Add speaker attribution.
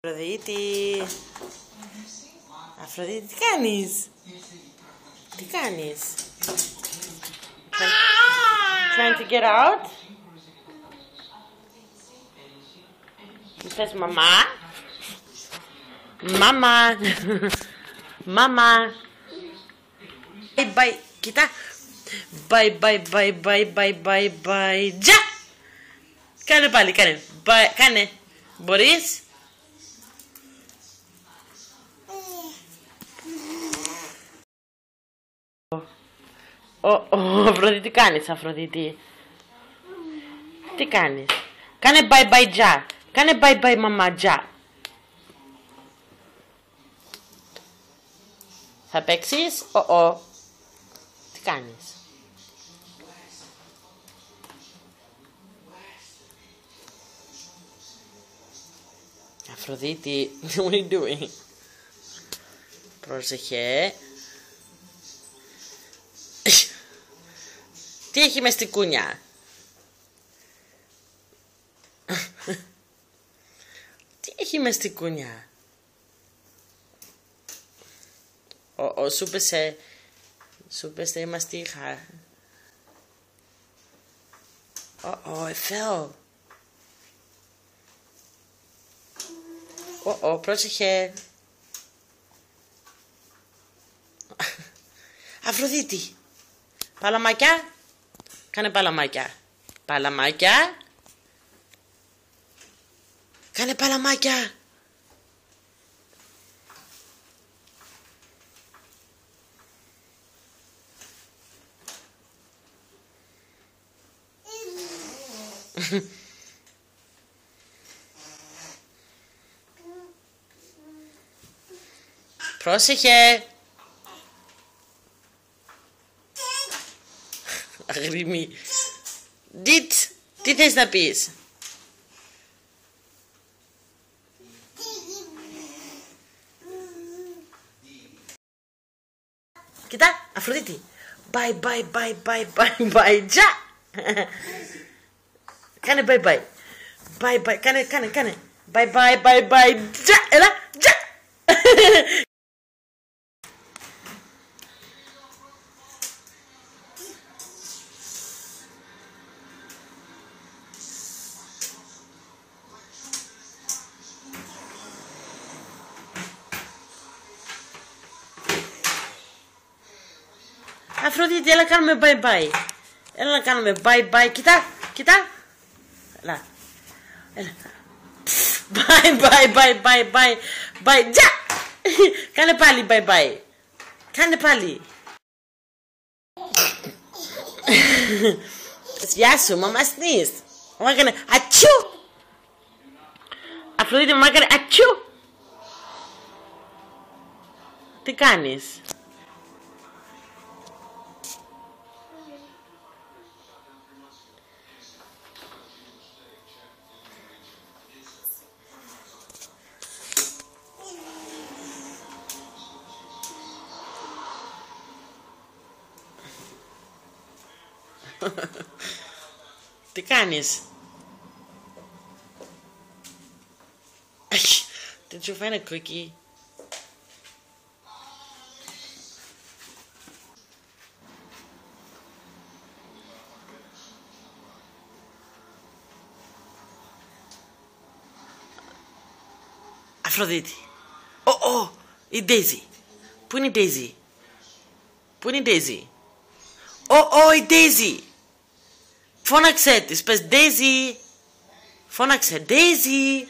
Speaker 1: Αφροδίτη, Αφροδίτη, τι κάνεις? Τι κάνεις? Trying to get out? Τι θες, μαμά? Μαμά. Μαμά. Bye bye, κοίτα. Bye bye bye bye bye bye bye. Τζα! Κάνε πάλι, κάνε. Κάνε. Μπορείς? Αφροδίτη, τι κάνεις, Αφροδίτη? Τι κάνεις? Κάνε bye bye τζα. Κάνε bye bye μαμά τζα. Θα παίξεις? Τι κάνεις? Αφροδίτη, what are you doing? Πρόσεχε. Τι έχει μες στην κούνια? Τι έχει μες στην κούνια? Σου πέσε η μαστίχα. It fell. Πρόσεχε. Αφροδίτη. Παλαμάκια. Κάνε παλαμάκια. Παλαμάκια. Κάνε παλαμάκια. Πρόσεχε. Αγρίμη. Τι θες να πεις? Κοίτα, Αφροδίτη. Bye bye bye bye bye bye τζα. Κάνε bye bye. Bye bye, κάνε. Bye bye bye bye τζα. Έλα, τζα. Αφροδίτη, έλα κάνουμε bye bye. Έλα να κάνουμε bye bye. Κοίτα. Έλα. Bye bye bye bye bye bye. Τζα! Κάνε πάλι bye bye. Κάνε πάλι. Γεια σου, μαμά σνίς. Μαμά έκανε ατσού. Αφροδίτη, μαμά έκανε ατσού. Τι κάνεις? Τι κάνεις? Did you find a cookie? Αφροδίτη. Η Daisy. Πού είναι η Daisy? Πού είναι η Daisy? Η Daisy. Φώναξε της, πες Daisy. Φώναξε Daisy.